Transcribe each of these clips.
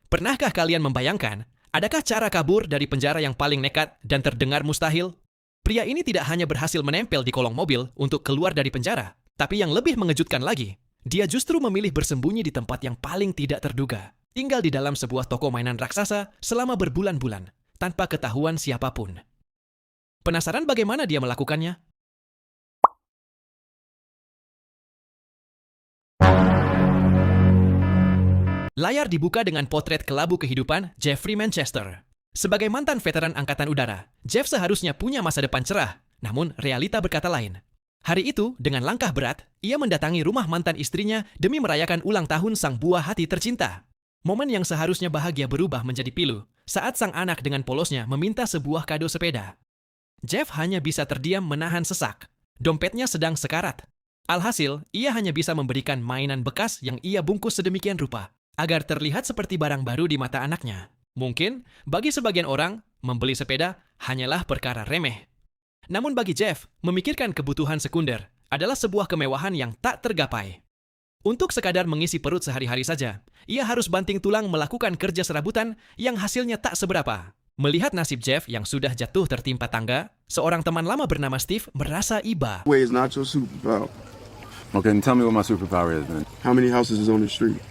Pernahkah kalian membayangkan, adakah cara kabur dari penjara yang paling nekat dan terdengar mustahil? Pria ini tidak hanya berhasil menempel di kolong mobil untuk keluar dari penjara, tapi yang lebih mengejutkan lagi, dia justru memilih bersembunyi di tempat yang paling tidak terduga. Tinggal di dalam sebuah toko mainan raksasa selama berbulan-bulan, tanpa ketahuan siapapun. Penasaran bagaimana dia melakukannya? Layar dibuka dengan potret kelabu kehidupan Jeffrey Manchester. Sebagai mantan veteran Angkatan Udara, Jeff seharusnya punya masa depan cerah, namun realita berkata lain. Hari itu, dengan langkah berat, ia mendatangi rumah mantan istrinya demi merayakan ulang tahun sang buah hati tercinta. Momen yang seharusnya bahagia berubah menjadi pilu saat sang anak dengan polosnya meminta sebuah kado sepeda. Jeff hanya bisa terdiam menahan sesak. Dompetnya sedang sekarat. Alhasil, ia hanya bisa memberikan mainan bekas yang ia bungkus sedemikian rupa agar terlihat seperti barang baru di mata anaknya. Mungkin, bagi sebagian orang, membeli sepeda hanyalah perkara remeh. Namun bagi Jeff, memikirkan kebutuhan sekunder adalah sebuah kemewahan yang tak tergapai. Untuk sekadar mengisi perut sehari-hari saja, ia harus banting tulang melakukan kerja serabutan yang hasilnya tak seberapa. Melihat nasib Jeff yang sudah jatuh tertimpa tangga, seorang teman lama bernama Steve merasa iba. Way is not your superpower. Okay, then tell me what my superpower is, then. How many houses is on the street?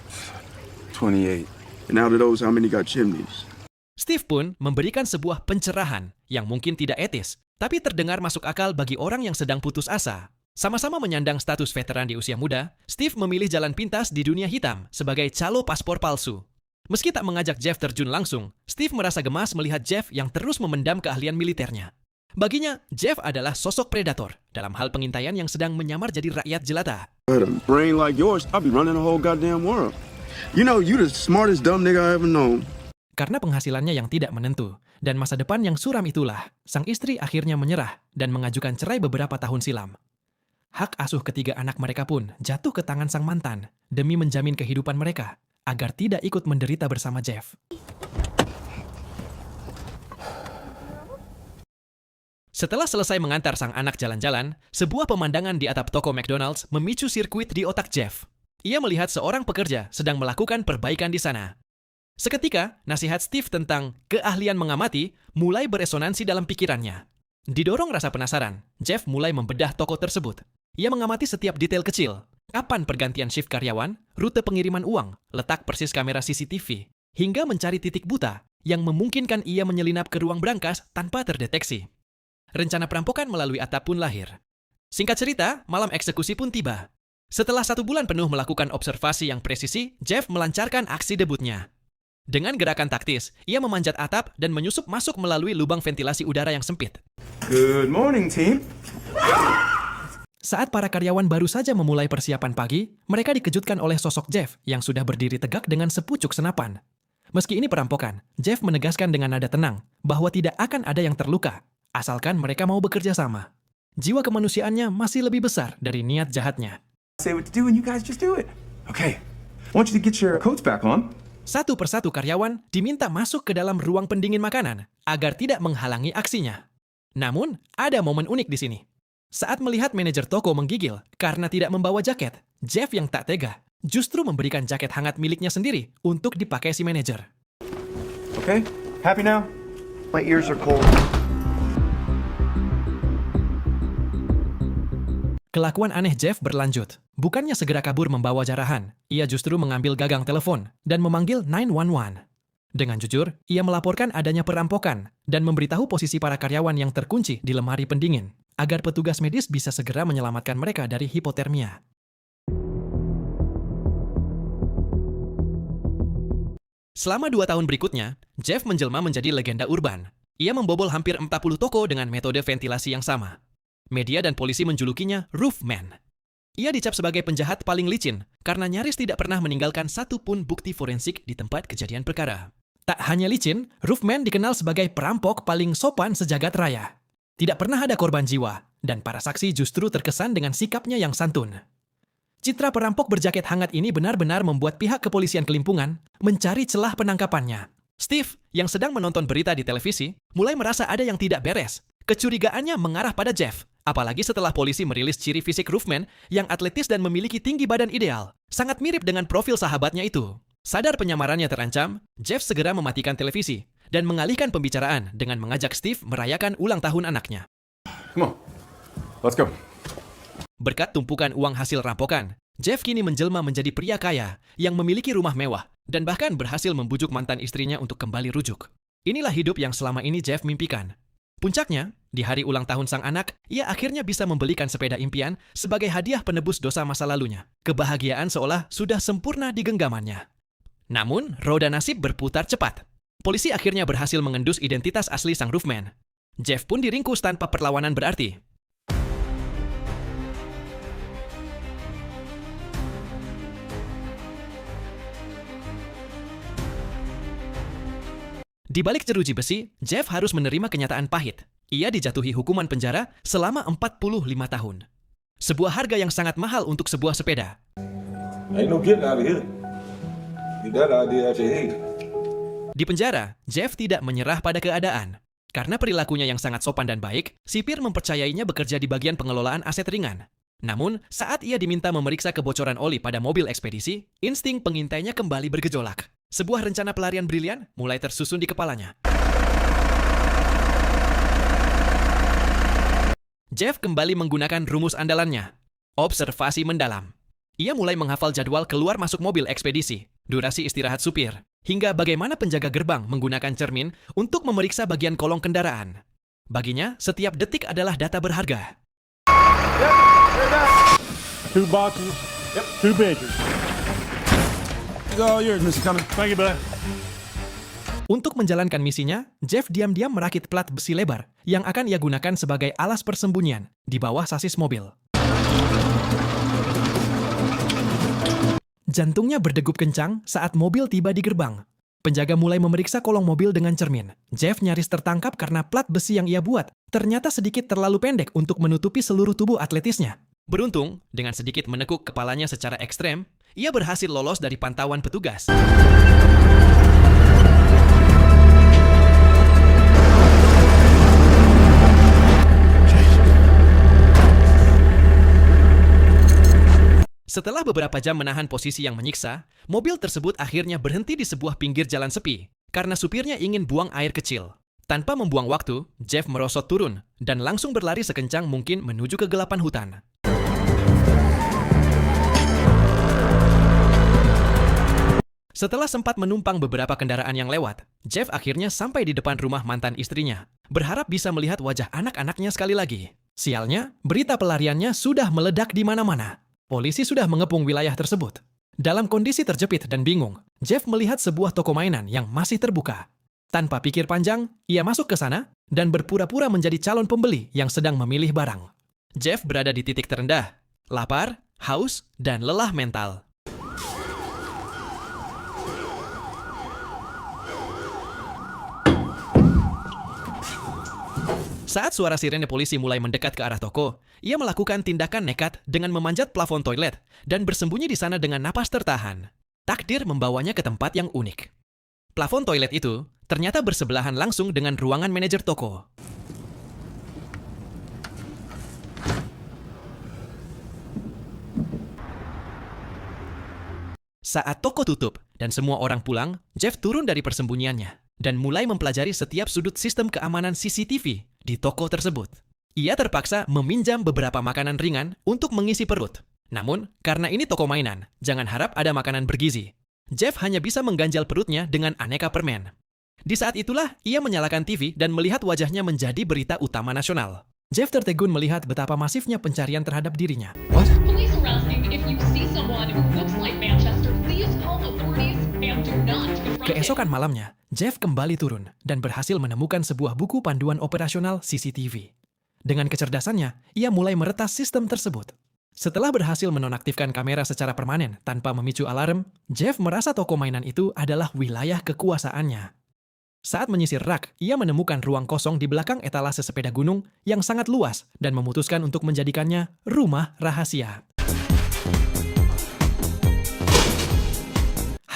28. And out of those, how many got chimneys? Steve pun memberikan sebuah pencerahan yang mungkin tidak etis, tapi terdengar masuk akal bagi orang yang sedang putus asa. Sama-sama menyandang status veteran di usia muda, Steve memilih jalan pintas di dunia hitam sebagai calo paspor palsu. Meski tak mengajak Jeff terjun langsung, Steve merasa gemas melihat Jeff yang terus memendam keahlian militernya. Baginya, Jeff adalah sosok predator dalam hal pengintaian yang sedang menyamar jadi rakyat jelata. With a brain like yours, I'll be running the whole goddamn world. You know, you the smartest dumb nigga I ever known. Karena penghasilannya yang tidak menentu dan masa depan yang suram itulah, sang istri akhirnya menyerah dan mengajukan cerai beberapa tahun silam. Hak asuh ketiga anak mereka pun jatuh ke tangan sang mantan demi menjamin kehidupan mereka agar tidak ikut menderita bersama Jeff. Setelah selesai mengantar sang anak jalan-jalan, sebuah pemandangan di atap toko McDonald's memicu sirkuit di otak Jeff. Ia melihat seorang pekerja sedang melakukan perbaikan di sana. Seketika, nasihat Steve tentang keahlian mengamati mulai beresonansi dalam pikirannya. Didorong rasa penasaran, Jeff mulai membedah toko tersebut. Ia mengamati setiap detail kecil. Kapan pergantian shift karyawan, rute pengiriman uang, letak persis kamera CCTV, hingga mencari titik buta yang memungkinkan ia menyelinap ke ruang brankas tanpa terdeteksi. Rencana perampokan melalui atap pun lahir. Singkat cerita, malam eksekusi pun tiba. Setelah 1 bulan penuh melakukan observasi yang presisi, Jeff melancarkan aksi debutnya. Dengan gerakan taktis, ia memanjat atap dan menyusup masuk melalui lubang ventilasi udara yang sempit. Good morning, team. Saat para karyawan baru saja memulai persiapan pagi, mereka dikejutkan oleh sosok Jeff yang sudah berdiri tegak dengan sepucuk senapan. Meski ini perampokan, Jeff menegaskan dengan nada tenang bahwa tidak akan ada yang terluka, asalkan mereka mau bekerja sama. Jiwa kemanusiaannya masih lebih besar dari niat jahatnya. Say what to do and you guys just do it. Okay. I want you to get your coats back on. Satu persatu karyawan diminta masuk ke dalam ruang pendingin makanan agar tidak menghalangi aksinya. Namun, ada momen unik di sini. Saat melihat manajer toko menggigil karena tidak membawa jaket, Jeff yang tak tega justru memberikan jaket hangat miliknya sendiri untuk dipakai si manajer. Okay. Happy now? My ears are cold. Kelakuan aneh Jeff berlanjut. Bukannya segera kabur membawa jarahan, ia justru mengambil gagang telepon dan memanggil 911. Dengan jujur, ia melaporkan adanya perampokan dan memberitahu posisi para karyawan yang terkunci di lemari pendingin, agar petugas medis bisa segera menyelamatkan mereka dari hipotermia. Selama 2 tahun berikutnya, Jeff menjelma menjadi legenda urban. Ia membobol hampir 40 toko dengan metode ventilasi yang sama. Media dan polisi menjulukinya Roofman. Ia dicap sebagai penjahat paling licin karena nyaris tidak pernah meninggalkan satupun bukti forensik di tempat kejadian perkara. Tak hanya licin, Roofman dikenal sebagai perampok paling sopan sejagat raya. Tidak pernah ada korban jiwa, dan para saksi justru terkesan dengan sikapnya yang santun. Citra perampok berjaket hangat ini benar-benar membuat pihak kepolisian kelimpungan mencari celah penangkapannya. Steve, yang sedang menonton berita di televisi, mulai merasa ada yang tidak beres. Kecurigaannya mengarah pada Jeff, apalagi setelah polisi merilis ciri fisik Roofman yang atletis dan memiliki tinggi badan ideal. Sangat mirip dengan profil sahabatnya itu. Sadar penyamarannya terancam, Jeff segera mematikan televisi dan mengalihkan pembicaraan dengan mengajak Steve merayakan ulang tahun anaknya. Come on. Let's go. Berkat tumpukan uang hasil rampokan, Jeff kini menjelma menjadi pria kaya yang memiliki rumah mewah dan bahkan berhasil membujuk mantan istrinya untuk kembali rujuk. Inilah hidup yang selama ini Jeff mimpikan. Puncaknya, di hari ulang tahun sang anak, ia akhirnya bisa membelikan sepeda impian sebagai hadiah penebus dosa masa lalunya. Kebahagiaan seolah sudah sempurna di genggamannya. Namun, roda nasib berputar cepat. Polisi akhirnya berhasil mengendus identitas asli sang roofman. Jeff pun diringkus tanpa perlawanan berarti. Di balik jeruji besi, Jeff harus menerima kenyataan pahit. Ia dijatuhi hukuman penjara selama 45 tahun. Sebuah harga yang sangat mahal untuk sebuah sepeda. Ain't no getting out of here. Get that idea out your head. Di penjara, Jeff tidak menyerah pada keadaan. Karena perilakunya yang sangat sopan dan baik, sipir mempercayainya bekerja di bagian pengelolaan aset ringan. Namun, saat ia diminta memeriksa kebocoran oli pada mobil ekspedisi, insting pengintainya kembali bergejolak. Sebuah rencana pelarian brilian mulai tersusun di kepalanya. Jeff kembali menggunakan rumus andalannya, observasi mendalam. Ia mulai menghafal jadwal keluar masuk mobil ekspedisi, durasi istirahat supir, hingga bagaimana penjaga gerbang menggunakan cermin untuk memeriksa bagian kolong kendaraan. Baginya, setiap detik adalah data berharga. Two boxes. Yep. Two badges. It's all yours, Mr. Cummings. Thank you, bud. Untuk menjalankan misinya, Jeff diam-diam merakit plat besi lebar yang akan ia gunakan sebagai alas persembunyian di bawah sasis mobil. Jantungnya berdegup kencang saat mobil tiba di gerbang. Penjaga mulai memeriksa kolong mobil dengan cermin. Jeff nyaris tertangkap karena plat besi yang ia buat ternyata sedikit terlalu pendek untuk menutupi seluruh tubuh atletisnya. Beruntung, dengan sedikit menekuk kepalanya secara ekstrem, ia berhasil lolos dari pantauan petugas. Setelah beberapa jam menahan posisi yang menyiksa, mobil tersebut akhirnya berhenti di sebuah pinggir jalan sepi karena supirnya ingin buang air kecil. Tanpa membuang waktu, Jeff merosot turun dan langsung berlari sekencang mungkin menuju kegelapan hutan. Setelah sempat menumpang beberapa kendaraan yang lewat, Jeff akhirnya sampai di depan rumah mantan istrinya, berharap bisa melihat wajah anak-anaknya sekali lagi. Sialnya, berita pelariannya sudah meledak di mana-mana. Polisi sudah mengepung wilayah tersebut. Dalam kondisi terjepit dan bingung, Jeff melihat sebuah toko mainan yang masih terbuka. Tanpa pikir panjang, ia masuk ke sana dan berpura-pura menjadi calon pembeli yang sedang memilih barang. Jeff berada di titik terendah, lapar, haus, dan lelah mental. Saat suara sirene polisi mulai mendekat ke arah toko, ia melakukan tindakan nekat dengan memanjat plafon toilet dan bersembunyi di sana dengan napas tertahan. Takdir membawanya ke tempat yang unik. Plafon toilet itu ternyata bersebelahan langsung dengan ruangan manajer toko. Saat toko tutup dan semua orang pulang, Jeff turun dari persembunyiannya dan mulai mempelajari setiap sudut sistem keamanan CCTV di toko tersebut. Ia terpaksa meminjam beberapa makanan ringan untuk mengisi perut. Namun, karena ini toko mainan, jangan harap ada makanan bergizi. Jeff hanya bisa mengganjal perutnya dengan aneka permen. Di saat itulah, ia menyalakan TV dan melihat wajahnya menjadi berita utama nasional. Jeff tertegun melihat betapa masifnya pencarian terhadap dirinya. Police are asking if you see someone who looks like Manchester, please call authorities and do not confront him. Keesokan malamnya, Jeff kembali turun dan berhasil menemukan sebuah buku panduan operasional CCTV. Dengan kecerdasannya, ia mulai meretas sistem tersebut. Setelah berhasil menonaktifkan kamera secara permanen tanpa memicu alarm, Jeff merasa toko mainan itu adalah wilayah kekuasaannya. Saat menyisir rak, ia menemukan ruang kosong di belakang etalase sepeda gunung yang sangat luas dan memutuskan untuk menjadikannya rumah rahasia.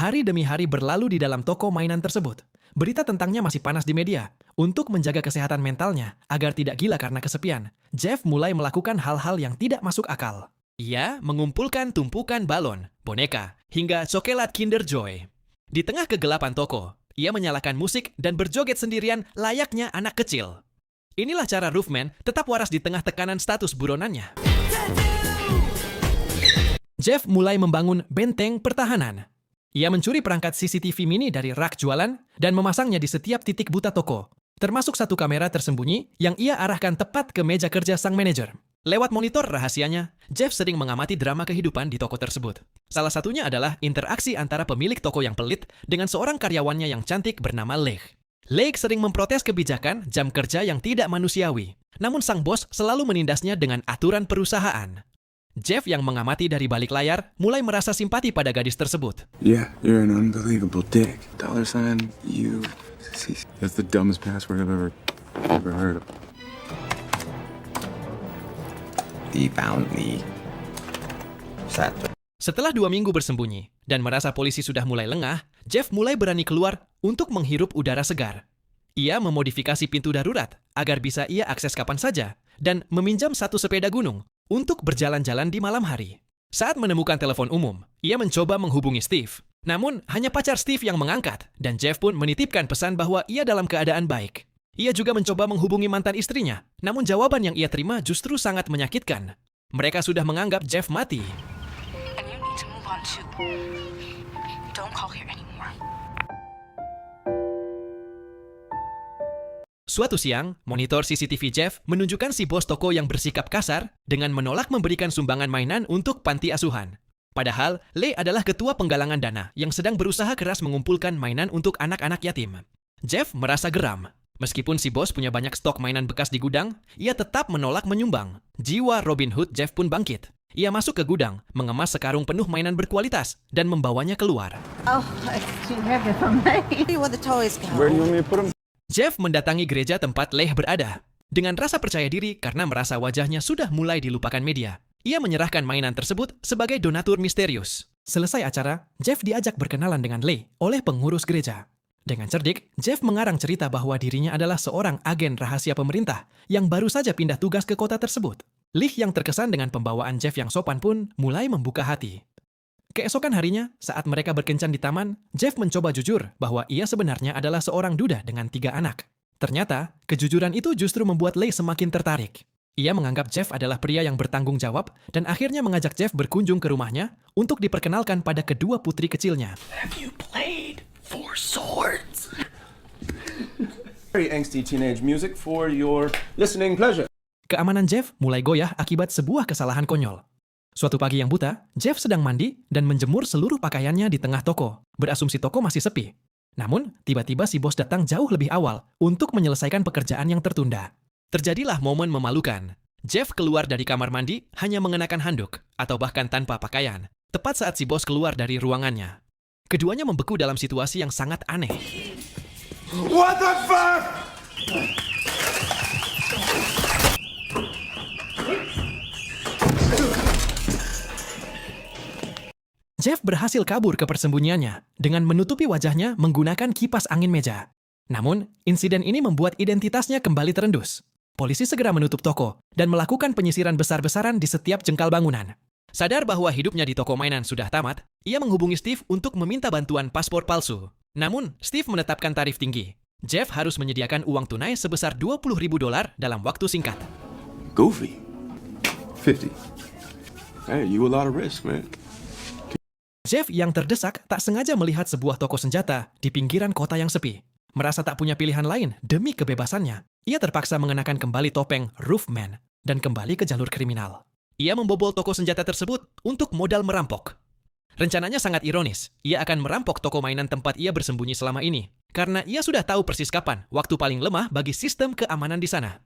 Hari demi hari berlalu di dalam toko mainan tersebut. Berita tentangnya masih panas di media. Untuk menjaga kesehatan mentalnya agar tidak gila karena kesepian, Jeff mulai melakukan hal-hal yang tidak masuk akal. Ia mengumpulkan tumpukan balon, boneka, hingga coklat Kinder Joy. Di tengah kegelapan toko, ia menyalakan musik dan berjoget sendirian layaknya anak kecil. Inilah cara Roofman tetap waras di tengah tekanan status buronannya. Jeff mulai membangun benteng pertahanan. Ia mencuri perangkat CCTV mini dari rak jualan dan memasangnya di setiap titik buta toko, termasuk satu kamera tersembunyi yang ia arahkan tepat ke meja kerja sang manajer. Lewat monitor rahasianya, Jeff sering mengamati drama kehidupan di toko tersebut. Salah satunya adalah interaksi antara pemilik toko yang pelit dengan seorang karyawannya yang cantik bernama Leigh. Leigh sering memprotes kebijakan jam kerja yang tidak manusiawi, namun sang bos selalu menindasnya dengan aturan perusahaan. Jeff yang mengamati dari balik layar mulai merasa simpati pada gadis tersebut. Yeah, you're an unbelievable dick. $UCC. That's the dumbest password I've ever heard of. He found me. Setelah 2 minggu bersembunyi dan merasa polisi sudah mulai lengah, Jeff mulai berani keluar untuk menghirup udara segar. Ia memodifikasi pintu darurat agar bisa ia akses kapan saja dan meminjam satu sepeda gunung untuk berjalan-jalan di malam hari. Saat menemukan telepon umum, ia mencoba menghubungi Steve. Namun, hanya pacar Steve yang mengangkat dan Jeff pun menitipkan pesan bahwa ia dalam keadaan baik. Ia juga mencoba menghubungi mantan istrinya, namun jawaban yang ia terima justru sangat menyakitkan. Mereka sudah menganggap Jeff mati. And you need to move on too. Don't call here anymore. Suatu siang, monitor CCTV Jeff menunjukkan si bos toko yang bersikap kasar dengan menolak memberikan sumbangan mainan untuk panti asuhan. Padahal, Leigh adalah ketua penggalangan dana yang sedang berusaha keras mengumpulkan mainan untuk anak-anak yatim. Jeff merasa geram. Meskipun si bos punya banyak stok mainan bekas di gudang, ia tetap menolak menyumbang. Jiwa Robin Hood Jeff pun bangkit. Ia masuk ke gudang, mengemas sekarung penuh mainan berkualitas, dan membawanya keluar. Oh, it's too heavy for me. Where the toys go? Where do you want me to put them? Jeff mendatangi gereja tempat Leigh berada. Dengan rasa percaya diri karena merasa wajahnya sudah mulai dilupakan media, ia menyerahkan mainan tersebut sebagai donatur misterius. Selesai acara, Jeff diajak berkenalan dengan Leigh oleh pengurus gereja. Dengan cerdik, Jeff mengarang cerita bahwa dirinya adalah seorang agen rahasia pemerintah yang baru saja pindah tugas ke kota tersebut. Leigh yang terkesan dengan pembawaan Jeff yang sopan pun mulai membuka hati. Keesokan harinya, saat mereka berkencan di taman, Jeff mencoba jujur bahwa ia sebenarnya adalah seorang duda dengan 3 anak. Ternyata, kejujuran itu justru membuat Leigh semakin tertarik. Ia menganggap Jeff adalah pria yang bertanggung jawab dan akhirnya mengajak Jeff berkunjung ke rumahnya untuk diperkenalkan pada kedua putri kecilnya. Have you played 4 Swords? Very angsty teenage music for your listening pleasure. Keamanan Jeff mulai goyah akibat sebuah kesalahan konyol. Suatu pagi yang buta, Jeff sedang mandi dan menjemur seluruh pakaiannya di tengah toko. Berasumsi toko masih sepi. Namun, tiba-tiba si bos datang jauh lebih awal untuk menyelesaikan pekerjaan yang tertunda. Terjadilah momen memalukan. Jeff keluar dari kamar mandi hanya mengenakan handuk atau bahkan tanpa pakaian, tepat saat si bos keluar dari ruangannya. Keduanya membeku dalam situasi yang sangat aneh. What the fuck? Jeff berhasil kabur ke persembunyiannya dengan menutupi wajahnya menggunakan kipas angin meja. Namun, insiden ini membuat identitasnya kembali terendus. Polisi segera menutup toko dan melakukan penyisiran besar-besaran di setiap jengkal bangunan. Sadar bahwa hidupnya di toko mainan sudah tamat, ia menghubungi Steve untuk meminta bantuan paspor palsu. Namun, Steve menetapkan tarif tinggi. Jeff harus menyediakan uang tunai sebesar $20,000 dalam waktu singkat. Goofy. 50. Hey, you a lot of risk, man. Jeff yang terdesak tak sengaja melihat sebuah toko senjata di pinggiran kota yang sepi. Merasa tak punya pilihan lain demi kebebasannya, ia terpaksa mengenakan kembali topeng Roofman dan kembali ke jalur kriminal. Ia membobol toko senjata tersebut untuk modal merampok. Rencananya sangat ironis, ia akan merampok toko mainan tempat ia bersembunyi selama ini, karena ia sudah tahu persis kapan waktu paling lemah bagi sistem keamanan di sana.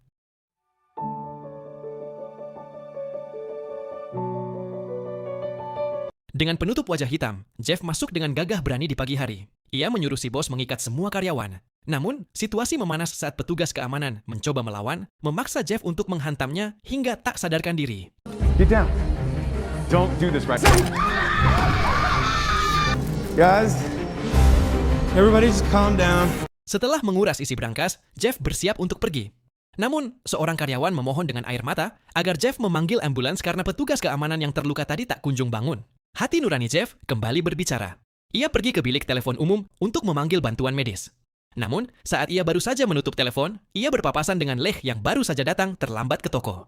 Dengan penutup wajah hitam, Jeff masuk dengan gagah berani di pagi hari. Ia menyuruh si bos mengikat semua karyawan. Namun, situasi memanas saat petugas keamanan mencoba melawan, memaksa Jeff untuk menghantamnya hingga tak sadarkan diri. Get down. Don't do this right now. Guys, everybody just calm down. Setelah menguras isi brankas, Jeff bersiap untuk pergi. Namun, seorang karyawan memohon dengan air mata agar Jeff memanggil ambulans karena petugas keamanan yang terluka tadi tak kunjung bangun. Hati nurani Jeff kembali berbicara. Ia pergi ke bilik telepon umum untuk memanggil bantuan medis. Namun, saat ia baru saja menutup telepon, ia berpapasan dengan Leigh yang baru saja datang terlambat ke toko.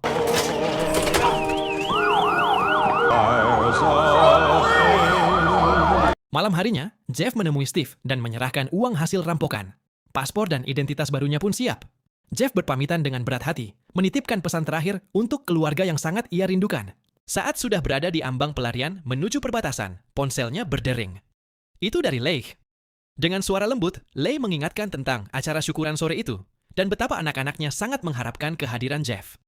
Malam harinya, Jeff menemui Steve dan menyerahkan uang hasil rampokan. Paspor dan identitas barunya pun siap. Jeff berpamitan dengan berat hati, menitipkan pesan terakhir untuk keluarga yang sangat ia rindukan. Saat sudah berada di ambang pelarian menuju perbatasan, ponselnya berdering. Itu dari Leigh. Dengan suara lembut, Leigh mengingatkan tentang acara syukuran sore itu dan betapa anak-anaknya sangat mengharapkan kehadiran Jeff.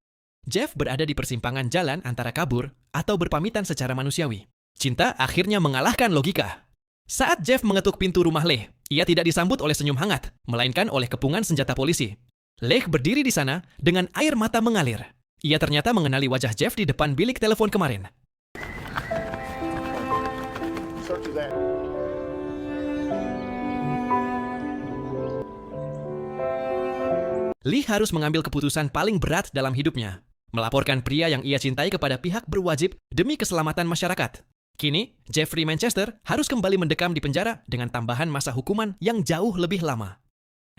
Jeff berada di persimpangan jalan antara kabur atau berpamitan secara manusiawi. Cinta akhirnya mengalahkan logika. Saat Jeff mengetuk pintu rumah Leigh, ia tidak disambut oleh senyum hangat, melainkan oleh kepungan senjata polisi. Leigh berdiri di sana dengan air mata mengalir. Ia ternyata mengenali wajah Jeff di depan bilik telepon kemarin. Leigh harus mengambil keputusan paling berat dalam hidupnya, melaporkan pria yang ia cintai kepada pihak berwajib demi keselamatan masyarakat. Kini, Jeffrey Manchester harus kembali mendekam di penjara dengan tambahan masa hukuman yang jauh lebih lama.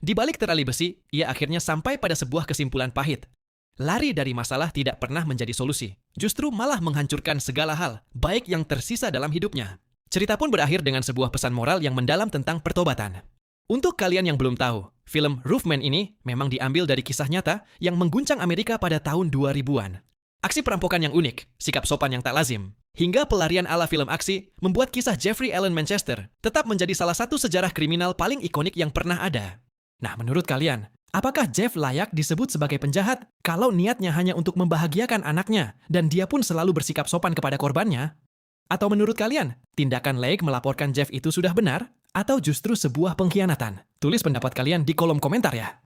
Di balik terali besi, ia akhirnya sampai pada sebuah kesimpulan pahit. Lari dari masalah tidak pernah menjadi solusi, justru malah menghancurkan segala hal, baik yang tersisa dalam hidupnya. Cerita pun berakhir dengan sebuah pesan moral yang mendalam tentang pertobatan. Untuk kalian yang belum tahu, film Roofman ini memang diambil dari kisah nyata yang mengguncang Amerika pada tahun 2000-an. Aksi perampokan yang unik, sikap sopan yang tak lazim, hingga pelarian ala film aksi membuat kisah Jeffrey Allen Manchester tetap menjadi salah satu sejarah kriminal paling ikonik yang pernah ada. Nah, menurut kalian, apakah Jeff layak disebut sebagai penjahat kalau niatnya hanya untuk membahagiakan anaknya dan dia pun selalu bersikap sopan kepada korbannya? Atau menurut kalian, tindakan Leigh melaporkan Jeff itu sudah benar? Atau justru sebuah pengkhianatan? Tulis pendapat kalian di kolom komentar ya.